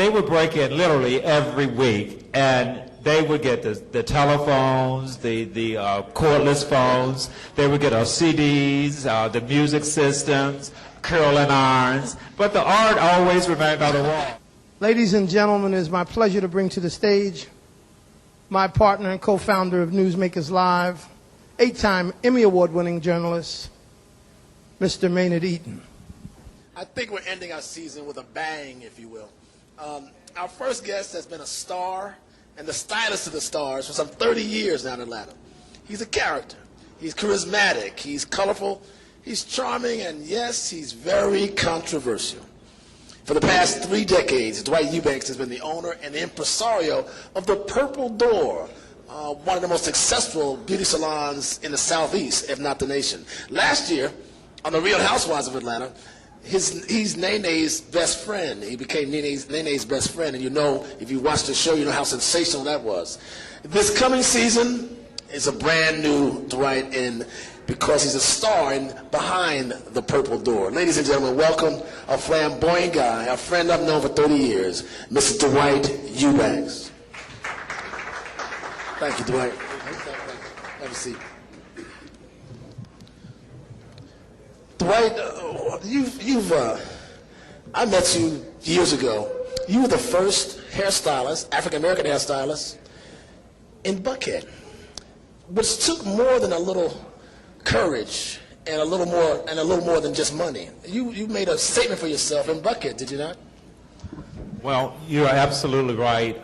they would break in literally every week, and they would get the telephones, the cordless phones. They would get our CDs, the music systems, curling irons. But the art always remained on the wall. Ladies and gentlemen, it is my pleasure to bring to the stage my partner and co-founder of Newsmakers Live, 8-time Emmy Award-winning journalist, Mr. Maynard Eaton. I think we're ending our season with a bang, if you will. Our first guest has been a star and the stylist of the stars for some 30 years now in Atlanta. He's a character. He's charismatic. He's colorful. He's charming. And yes, he's very controversial. For the past 3 decades, Dwight Eubanks has been the owner and the impresario of the Purple Door, one of the most successful beauty salons in the Southeast, if not the nation. Last year, on The Real Housewives of Atlanta, he's Nene's best friend. He became Nene's best friend, and you know, if you watch the show, you know how sensational that was. This coming season is a brand new Dwight, and because he's a star in Behind the Purple Door. Ladies and gentlemen, welcome a flamboyant guy, a friend I've known for 30 years, Mr. Dwight Eubanks. Thank you, Dwight. Have a seat. Dwight, I met you years ago. You were the first hairstylist, African-American hairstylist, in Buckhead, which took more than a little courage and a little more than just money. You made a statement for yourself in Buckhead, did you not? Well, you're absolutely right.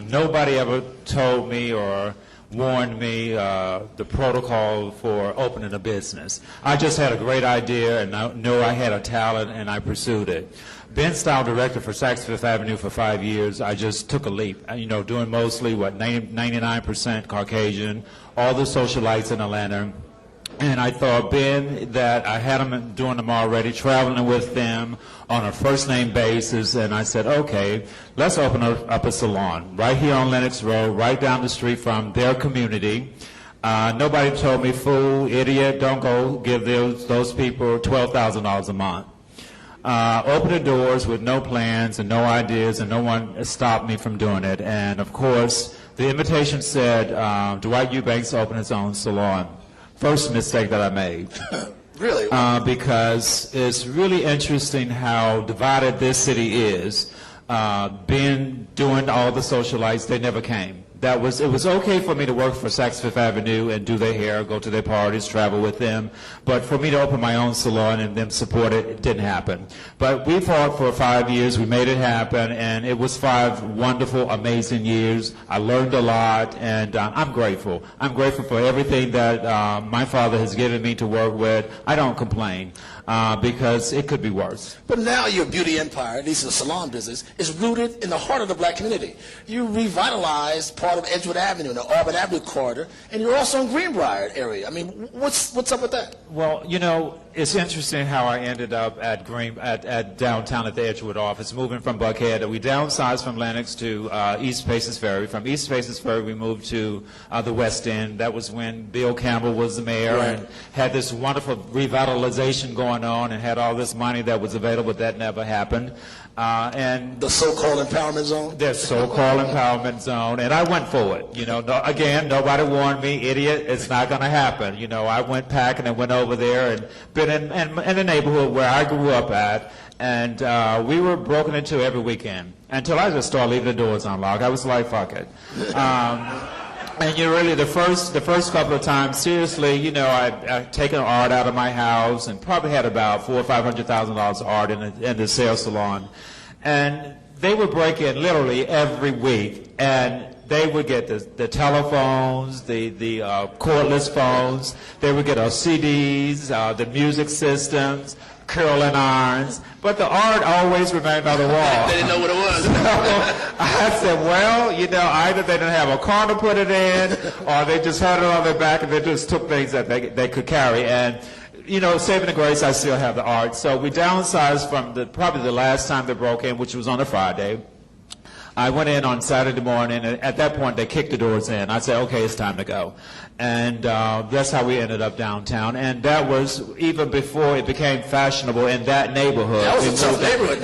Nobody ever told me or warned me the protocol for opening a business. I just had a great idea, and I knew I had a talent, and I pursued it. Been style director for Saks Fifth Avenue for 5 years. I just took a leap, doing mostly, 99% Caucasian, all the socialites in Atlanta. And I thought, being that I had them doing them already, traveling with them on a first-name basis, and I said, okay, let's open up a salon right here on Lenox Road, right down the street from their community. Nobody told me, fool, idiot, don't go give those people $12,000 a month. Open the doors with no plans and no ideas, and no one stopped me from doing it. And, of course, the invitation said Dwight Eubanks opened his own salon. First mistake that I made. Really? Because it's really interesting how divided this city is. Doing all the socialites, they never came. It was okay for me to work for Saks Fifth Avenue and do their hair, go to their parties, travel with them. But for me to open my own salon and them support it, it didn't happen. But we fought for 5 years. We made it happen, and it was 5 wonderful, amazing years. I learned a lot, and I'm grateful. I'm grateful for everything that my father has given me to work with. I don't complain. Because it could be worse. But now your beauty empire, at least the salon business, is rooted in the heart of the black community. You revitalized part of Edgewood Avenue and the Auburn Avenue corridor, and you're also in Greenbrier area. I mean, what's up with that? Well, it's interesting how I ended up at downtown at the Edgewood office, moving from Buckhead. We downsized from Lenox to East Paces Ferry. From East Paces Ferry, we moved to the West End. That was when Bill Campbell was the mayor, right, and had this wonderful revitalization going on, and had all this money that was available. That never happened. And the so-called empowerment zone? The so-called empowerment zone. And I went for it. Again, nobody warned me, idiot, it's not going to happen. I went packing and went over there and been in the neighborhood where I grew up at. And we were broken into every weekend until I just started leaving the doors unlocked. I was like, fuck it. And really, the first couple of times, seriously, I'd taken art out of my house and probably had about $400,000 or $500,000 of art in the sales salon, and they would break in literally every week, and they would get the telephones, the cordless phones. They would get our CDs, the music systems, curling irons, but the art always remained on the wall. They didn't know what it was. So I said, well, either they didn't have a car to put it in, or they just had it on their back and they just took things that they could carry. And, saving the grace, I still have the art. So we downsized from probably the last time they broke in, which was on a Friday. I went in on Saturday morning, and at that point, they kicked the doors in. I said, okay, it's time to go. And that's how we ended up downtown. And that was even before it became fashionable in that neighborhood. That was a tough neighborhood.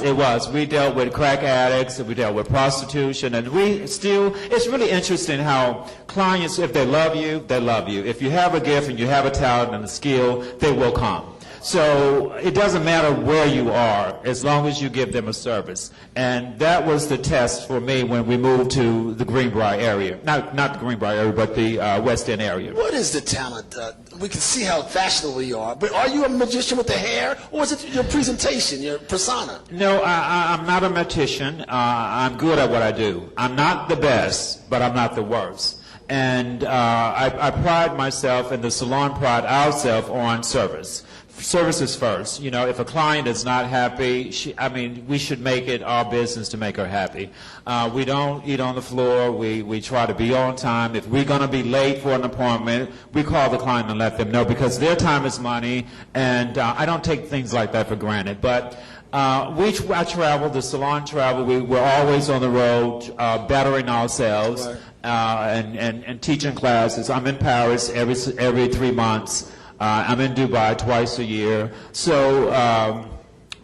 It was. We dealt with crack addicts, we dealt with prostitution, and it's really interesting how clients, if they love you, they love you. If you have a gift and you have a talent and a skill, they will come. So it doesn't matter where you are, as long as you give them a service. And that was the test for me when we moved to the Greenbrier area. Not the Greenbrier area, but the West End area. What is the talent? We can see how fashionable you are, but are you a magician with the hair, or is it your presentation, your persona? No, I'm not a magician. I'm good at what I do. I'm not the best, but I'm not the worst. And I pride myself, and the salon pride ourselves on service. Service is first. You know, if a client is not happy, we should make it our business to make her happy. We don't eat on the floor. We try to be on time. If we're going to be late for an appointment, we call the client and let them know, because their time is money, and I don't take things like that for granted. But I travel, the salon travel. We're always on the road, bettering ourselves, and teaching classes. I'm in Paris every 3 months. I'm in Dubai twice a year. So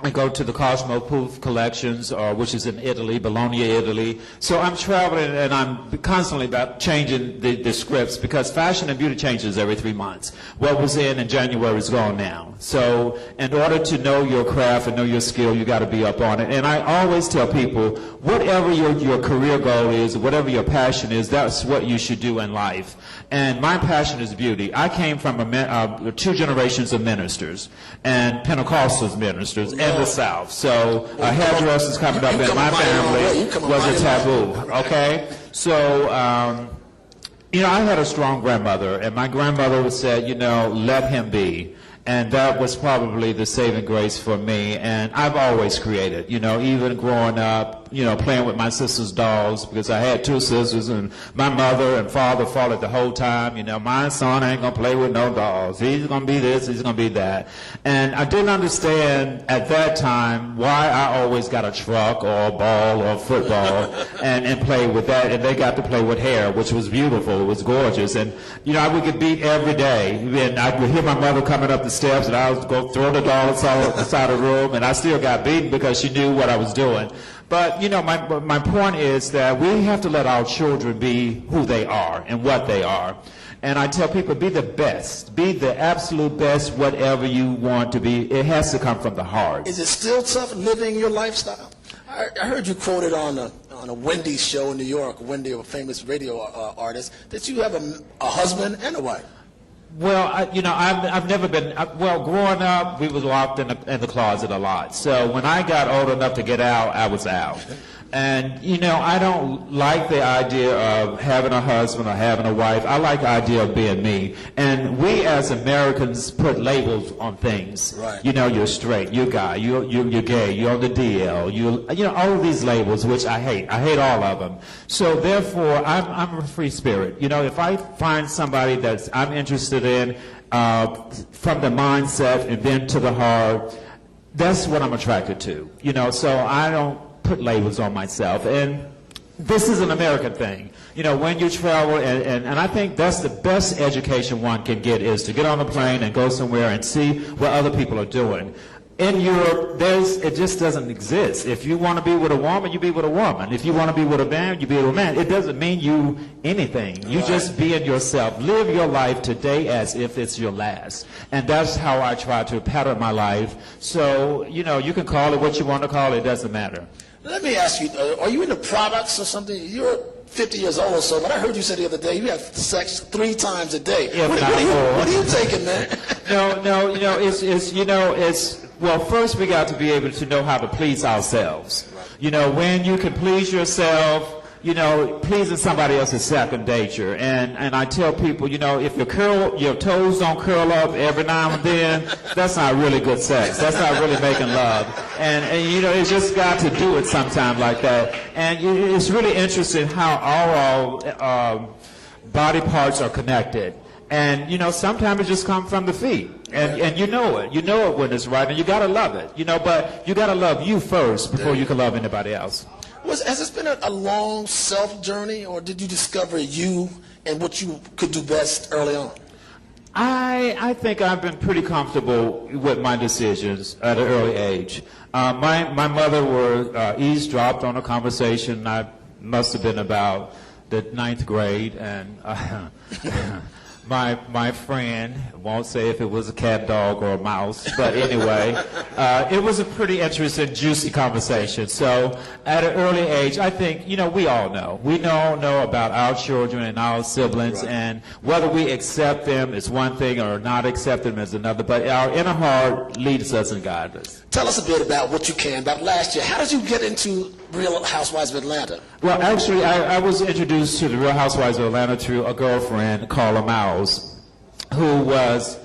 I go to the Cosmo Proof collections, which is in Italy, Bologna, Italy. So I'm traveling, and I'm constantly about changing the scripts, because fashion and beauty changes every 3 months. What was in January is gone now. So in order to know your craft and know your skill, you got to be up on it. And I always tell people, whatever your career goal is, whatever your passion is, that's what you should do in life. And my passion is beauty. I came from 2 generations of ministers, and Pentecostal ministers, in the South. So hairdressers coming up in my family was a taboo, okay? So, I had a strong grandmother, and my grandmother said, let him be. And that was probably the saving grace for me. And I've always created, even growing up, playing with my sister's dolls, because I had 2 sisters, and my mother and father fought it the whole time. My son ain't going to play with no dolls. He's going to be this, he's going to be that. And I didn't understand at that time why I always got a truck or a ball or a football and play with that. And they got to play with hair, which was beautiful. It was gorgeous. And, I would get beat every day. And I would hear my mother coming up the steps, and I would go throw the doll outside the room, and I still got beaten because she knew what I was doing. But, my point is that we have to let our children be who they are and what they are. And I tell people, be the best. Be the absolute best, whatever you want to be. It has to come from the heart. Is it still tough living your lifestyle? I heard you quoted on a Wendy's show in New York, Wendy, a famous radio artist, that you have a husband and a wife. Well, I've never been, growing up, we was locked in the closet a lot. So when I got old enough to get out, I was out. And, I don't like the idea of having a husband or having a wife. I like the idea of being me. And we as Americans put labels on things. Right. You're straight, you're gay, you're gay, you're on the DL, all of these labels, which I hate. I hate all of them. So therefore, I'm a free spirit. If I find somebody that I'm interested in, from the mindset and then to the heart, that's what I'm attracted to. So I don't put labels on myself. And this is an American thing. When you travel, and I think that's the best education one can get, is to get on a plane and go somewhere and see what other people are doing. In Europe, it just doesn't exist. If you want to be with a woman, you be with a woman. If you want to be with a man, you be with a man. It doesn't mean you anything. You just being yourself. Live your life today as if it's your last. And that's how I try to pattern my life. So, you can call it what you want to call it. It doesn't matter. Let me ask you, are you into products or something? You're 50 years old or so, but I heard you say the other day you have sex 3 times a day. What are you taking, man? Well, first we got to be able to know how to please ourselves. When you can please yourself, pleasing somebody else is second nature. And I tell people, if your toes don't curl up every now and then, that's not really good sex. That's not really making love. And it's just got to do it sometime like that. And it's really interesting how all body parts are connected. And, sometimes it just comes from the feet. And you know it. You know it when it's right, and you got to love it. But you got to love you first before you can love anybody else. Has this been a long self journey, or did you discover you and what you could do best early on? I think I've been pretty comfortable with my decisions at an early age. My mother eavesdropped on a conversation. I must have been about the 9th grade, and my friend, won't say if it was a cat, dog, or a mouse, but anyway, it was a pretty interesting, juicy conversation. So at an early age, I think, we all know. We all know about our children and our siblings, right. And whether we accept them is one thing or not accept them is another, but our inner heart leads us and guides us. Tell us a bit about what you can, about last year. How did you get into Real Housewives of Atlanta? Well, actually, I was introduced to the Real Housewives of Atlanta through a girlfriend, Carla Miles, who was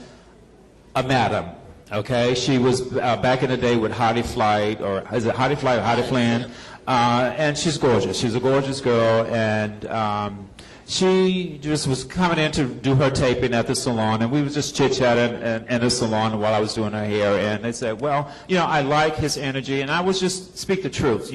a madam, okay? She was back in the day with Heidi Flight, or is it Heidi Flight or Heidi Flynn? And she's gorgeous. She's a gorgeous girl, and she just was coming in to do her taping at the salon, and we was just chit-chatting in the salon while I was doing her hair, and they said, well, I like his energy, and I was just speak the truth,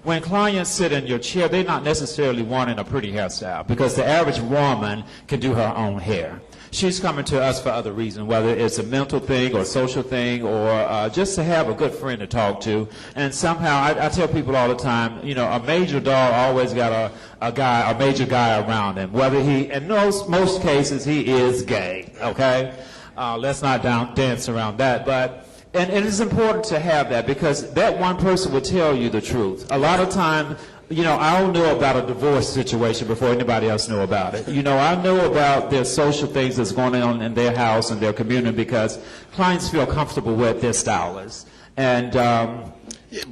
When clients sit in your chair, they're not necessarily wanting a pretty hairstyle, because the average woman can do her own hair. She's coming to us for other reasons, whether it's a mental thing or a social thing or just to have a good friend to talk to. And somehow, I tell people all the time, a major dog always got a major guy around him. Whether in most cases, he is gay, okay? Let's not dance around that. And it is important to have that because that one person will tell you the truth. A lot of times, I'll know about a divorce situation before anybody else know about it. I know about their social things that's going on in their house and their community because clients feel comfortable with their stylist. And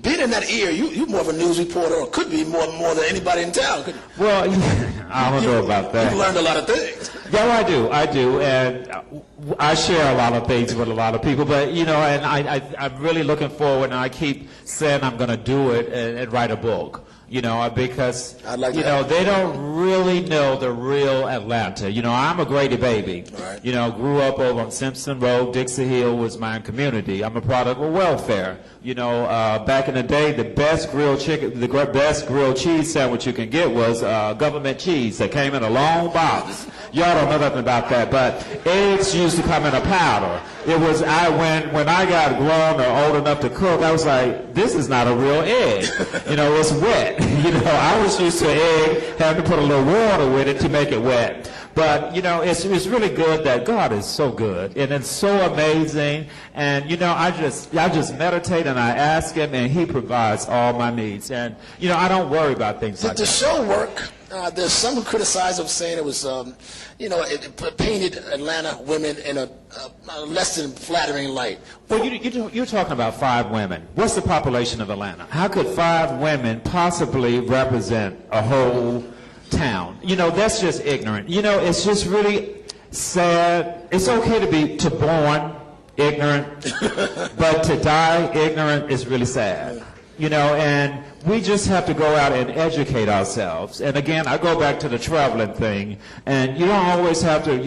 being in that ear, you're more of a news reporter, or could be more than anybody in town. Well, I don't know about that. You've learned a lot of things. Yeah, I do, and I share a lot of things with a lot of people. But and I'm really looking forward, and I keep saying I'm going to do it and write a book. Because they don't really know the real Atlanta. I'm a Grady baby. Right. Grew up over on Simpson Road. Dixie Hill was my community. I'm a product of welfare. Back in the day, the best grilled cheese sandwich you can get was government cheese that came in a long box. Y'all don't know nothing about that, but eggs used to come in a powder. It was when I got grown or old enough to cook, I was like, this is not a real egg. It's wet. I was used to an egg having to put a little water with it to make it wet. But, it's really good that God is so good, and it's so amazing. And, I just meditate and I ask Him, and He provides all my needs. And, I don't worry about things like that. Did the show work? There's some who criticize him saying it was, it painted Atlanta women in a less than flattering light. Well, you're talking about 5 women. What's the population of Atlanta? How could 5 women possibly represent a whole town? That's just ignorant. It's just really sad. It's okay to be born ignorant, but to die ignorant is really sad. And we just have to go out and educate ourselves. And again, I go back to the traveling thing, and you don't always have to,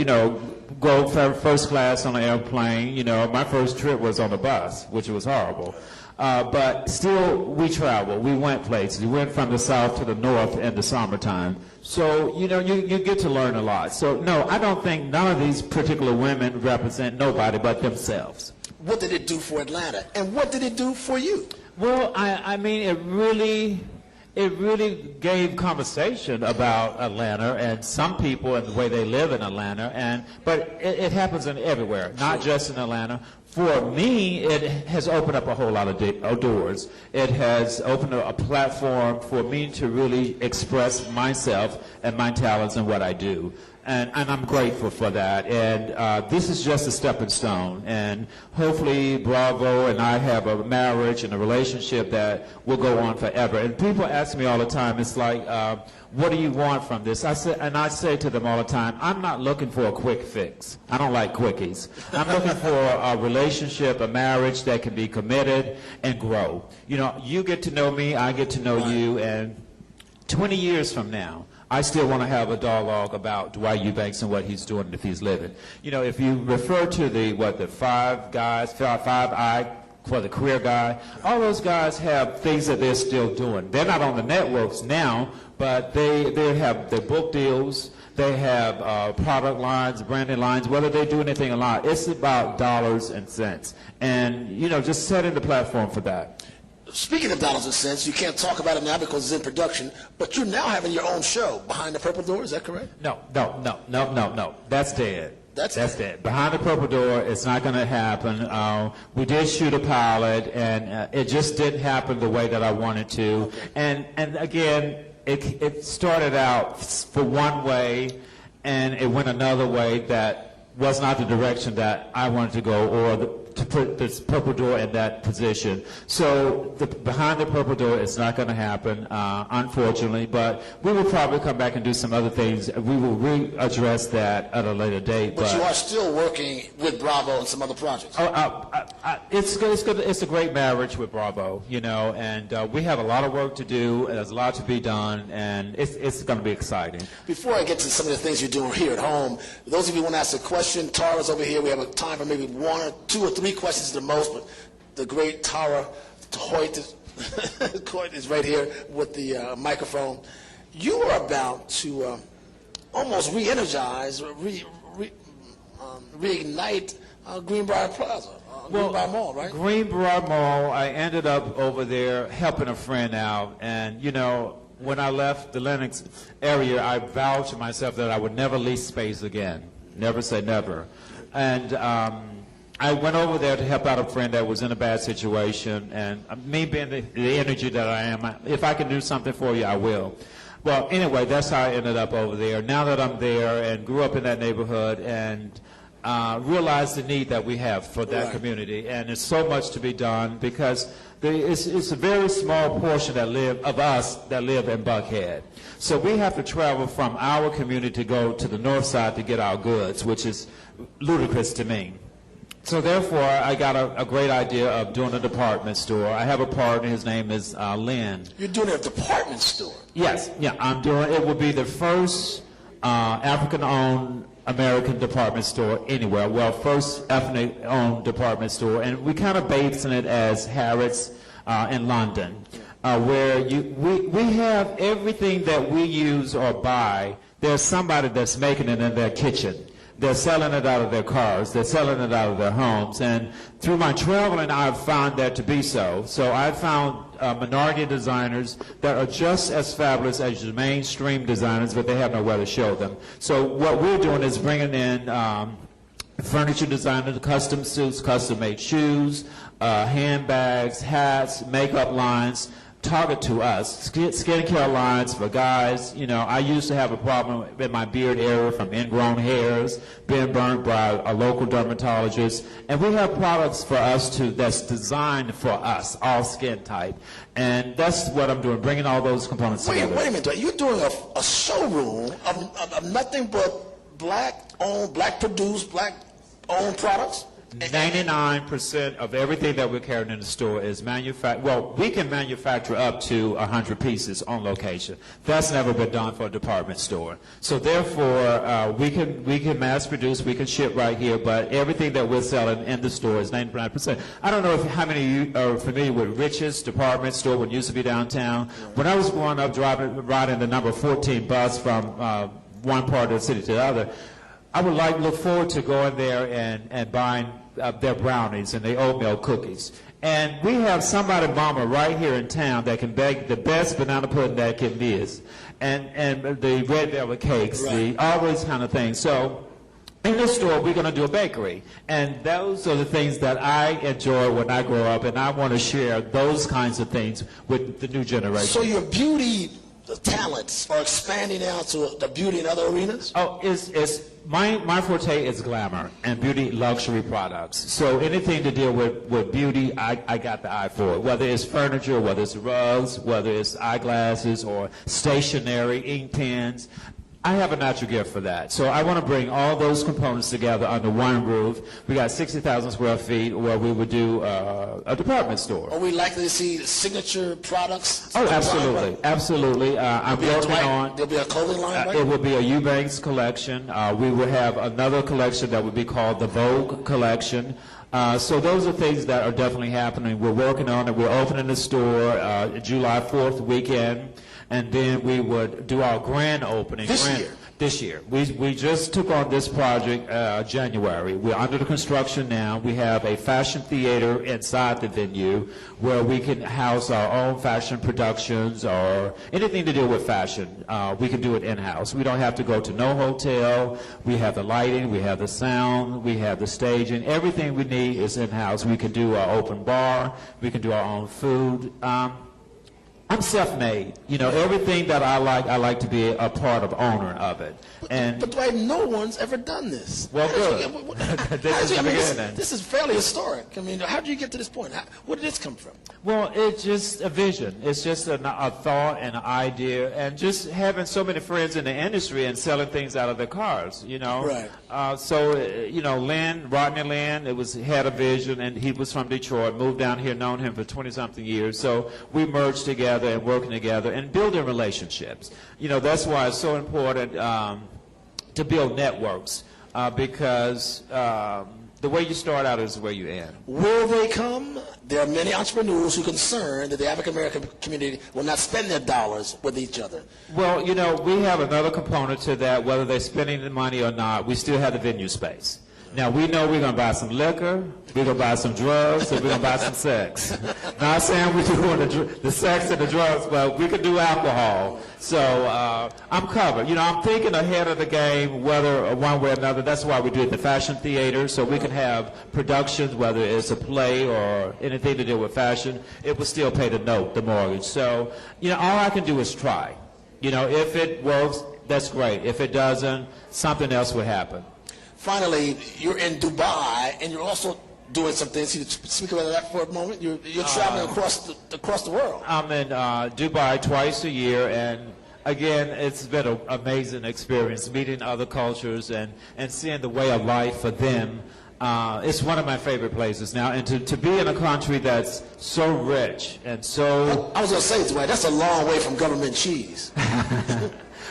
go first class on an airplane. My first trip was on a bus, which was horrible. But still, we travel. We went places. We went from the south to the north in the summertime. So, you get to learn a lot. So, no, I don't think none of these particular women represent nobody but themselves. What did it do for Atlanta? And what did it do for you? Well, I mean, it really gave conversation about Atlanta and some people and the way they live in Atlanta. But it happens everywhere, not just in Atlanta. For me, it has opened up a whole lot of doors. It has opened a platform for me to really express myself and my talents and what I do. And I'm grateful for that. And this is just a stepping stone. And hopefully Bravo and I have a marriage and a relationship that will go on forever. And people ask me all the time, it's like, what do you want from this? I say to them all the time, I'm not looking for a quick fix. I don't like quickies. I'm looking for a relationship, a marriage that can be committed and grow. You get to know me, I get to know you, and 20 years from now, I still want to have a dialogue about Dwight Eubanks and what he's doing if he's living. If you refer to the 5 eye for the career guy. All those guys have things that they're still doing. They're not on the networks now, but they have their book deals. They have product lines, branding lines. Whether they do anything a lot, it's about dollars and cents. And, you know, just setting the platform for that. Speaking of dollars and cents, you can't talk about it now because it's in production, but you're now having your own show, Behind the Purple Door, is that correct? No. That's dead. That's dead. Behind the Purple Door, it's not going to happen. We did shoot a pilot, and it just didn't happen the way that I wanted to. Okay. And again, it started out for one way, and it went another way that was not the direction that I wanted to go, or to put this Purple Door in that position. So Behind the Purple Door is not going to happen, unfortunately, but we will probably come back and do some other things. We will readdress that at a later date. But you are still working with Bravo and some other projects. It's good. It's a great marriage with Bravo, you know, and we have a lot of work to do, and there's a lot to be done, and it's going to be exciting. Before I get to some of the things you're doing here at home, those of you who want to ask a question, Tara's over here. We have a time for maybe one or two or three questions at the most, but the great Tara Hoyt is right here with the microphone. You are about to almost re-energize, reignite Greenbrier Plaza, Greenbrier Mall, right? Greenbrier Mall, I ended up over there helping a friend out, and, you know, when I left the Lenox area, I vowed to myself that I would never lease space again. Never say never. And I went over there to help out a friend that was in a bad situation, and me being the energy that I am, if I can do something for you, I will. Well, anyway, that's how I ended up over there. Now that I'm there and grew up in that neighborhood and realized the need that we have for that community, and there's so much to be done because it's a very small portion of us that live in Buckhead. So we have to travel from our community to go to the north side to get our goods, which is ludicrous to me. So therefore, I got a great idea of doing a department store. I have a partner. His name is Lynn. You're doing a department store? Yes. Yeah, I'm doing. It will be the first African-owned American department store anywhere. Well, first ethnic-owned department store, and we kind of basing it as Harrods in London, where we have everything that we use or buy. There's somebody that's making it in their kitchen. They're selling it out of their cars. They're selling it out of their homes. And through my traveling, I've found that to be so. So I found minority designers that are just as fabulous as the mainstream designers, but they have nowhere to show them. So what we're doing is bringing in furniture designers, custom suits, custom-made shoes, handbags, hats, makeup lines, target to us, skincare lines for guys. You know, I used to have a problem in my beard area from ingrown hairs, being burned by a local dermatologist, and we have products for us that's designed for us, all skin type, and that's what I'm doing, bringing all those components together. Wait a minute, you're doing a showroom of nothing but black-owned, black-produced, black-owned products? 99% of everything that we're carrying in the store is manufactured. Well, we can manufacture up to 100 pieces on location. That's never been done for a department store. So therefore, we can mass produce, we can ship right here, but everything that we're selling in the store is 99%. I don't know how many of you are familiar with Rich's department store when it used to be downtown. When I was growing up riding the number 14 bus from one part of the city to the other, I would look forward to going there and buying their brownies and their oatmeal cookies. And we have somebody, mama, right here in town that can bake the best banana pudding that can be, and the red velvet cakes, all those kind of things. So in this store, we're going to do a bakery. And those are the things that I enjoy when I grow up, and I want to share those kinds of things with the new generation. So your beauty talents are expanding now to the beauty in other arenas? Oh, my forte is glamour and beauty luxury products. So anything to deal with beauty, I got the eye for it. Whether it's furniture, whether it's rugs, whether it's eyeglasses or stationery, ink pens. I have a natural gift for that. So I want to bring all those components together under one roof. We got 60,000 square feet where we would do a department store. Are we likely to see signature products? Oh, absolutely. Absolutely. I'm working on... There'll be a clothing line, right? It will be a Eubanks collection. We will have another collection that would be called the Vogue collection. So those are things that are definitely happening. We're working on it. We're opening the store July 4th weekend, and then we would do our grand opening. This year. We just took on this project January. We're under the construction now. We have a fashion theater inside the venue where we can house our own fashion productions or anything to do with fashion. We can do it in-house. We don't have to go to no hotel. We have the lighting, we have the sound, we have the staging. Everything we need is in-house. We can do our open bar. We can do our own food. I'm self-made. You know, everything that I like to be a part of, owner of it. But Dwight, no one's ever done this. Well, good. This is fairly historic. I mean, how did you get to this point? Where did this come from? Well, it's just a vision. It's just a thought and an idea, and just having so many friends in the industry and selling things out of their cars, you know. Right. So, you know, Rodney Lynn, had a vision, and he was from Detroit, moved down here, known him for 20-something years. So we merged together and working together and building relationships. You know, that's why it's so important to build networks because the way you start out is the way you end. Will they come? There are many entrepreneurs who are concerned that the African-American community will not spend their dollars with each other. Well, you know, we have another component to that. Whether they're spending the money or not, we still have the venue space. Now, we know we're going to buy some liquor, we're going to buy some drugs, and we're going to buy some sex. Not saying we're doing the sex and the drugs, but we can do alcohol. So I'm covered. You know, I'm thinking ahead of the game, whether one way or another. That's why we do it at the Fashion Theater, so we can have productions, whether it's a play or anything to do with fashion. It will still pay the mortgage. So, you know, all I can do is try. You know, if it works, that's great. If it doesn't, something else will happen. Finally, you're in Dubai, and you're also doing some things. Can you speak about that for a moment? You're traveling across the world. I'm in Dubai twice a year, and again, it's been an amazing experience, meeting other cultures and seeing the way of life for them. It's one of my favorite places now, and to be in a country that's so rich and so... I was going to say, Dwight, that's a long way from government cheese.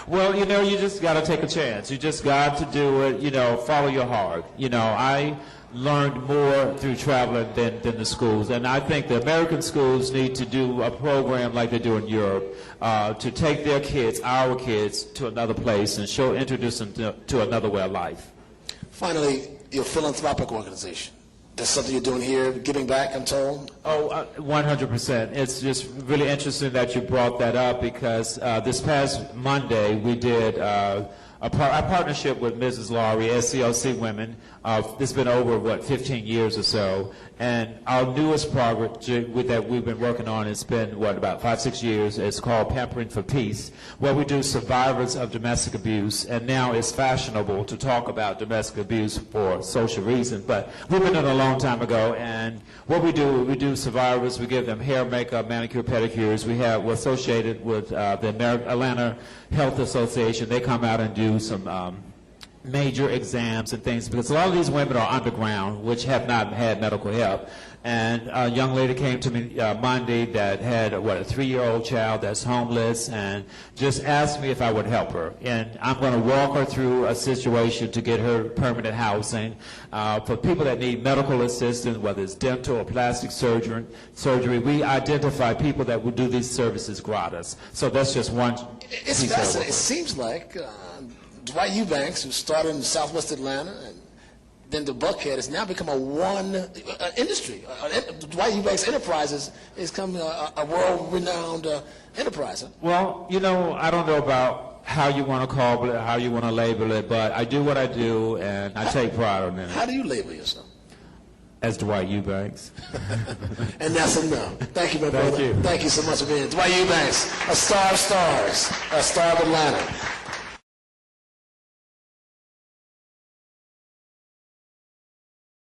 Well, you know, you just got to take a chance. You just got to do it, you know, follow your heart. You know, I learned more through traveling than the schools. And I think the American schools need to do a program like they do in Europe to take their kids, our kids, to another place and introduce them to another way of life. Finally, your philanthropic organization. That's something you're doing here, giving back, I'm told? Oh, 100%. It's just really interesting that you brought that up because this past Monday we did a partnership with Mrs. Laurie, SCLC Women. It's been over, 15 years or so. And our newest project that we've been working on, it's been, about 5-6 years. It's called Pampering for Peace, where we do survivors of domestic abuse. And now it's fashionable to talk about domestic abuse for social reasons. But we've been doing it a long time ago. And what we do survivors, we give them hair, makeup, manicure, pedicures. We're associated with the Atlanta Health Association. They come out and do some major exams and things because a lot of these women are underground, which have not had medical help. And a young lady came to me Monday that had a 3-year-old child that's homeless and just asked me if I would help her. And I'm going to walk her through a situation to get her permanent housing. For people that need medical assistance, whether it's dental or plastic surgery, we identify people that will do these services gratis. So that's just one. It's fascinating. It seems like Dwight Eubanks, who started in Southwest Atlanta, and then the Buckhead, has now become a industry. Dwight Eubanks Enterprises is becoming a world-renowned enterprise. Huh? Well, you know, I don't know about how you want to call it, how you want to label it, but I do what I do, and I take pride on it. How do you label yourself? As Dwight Eubanks. And that's enough. Thank you, my brother. Thank you. Thank you so much for being here. Dwight Eubanks, a star of stars, a star of Atlanta.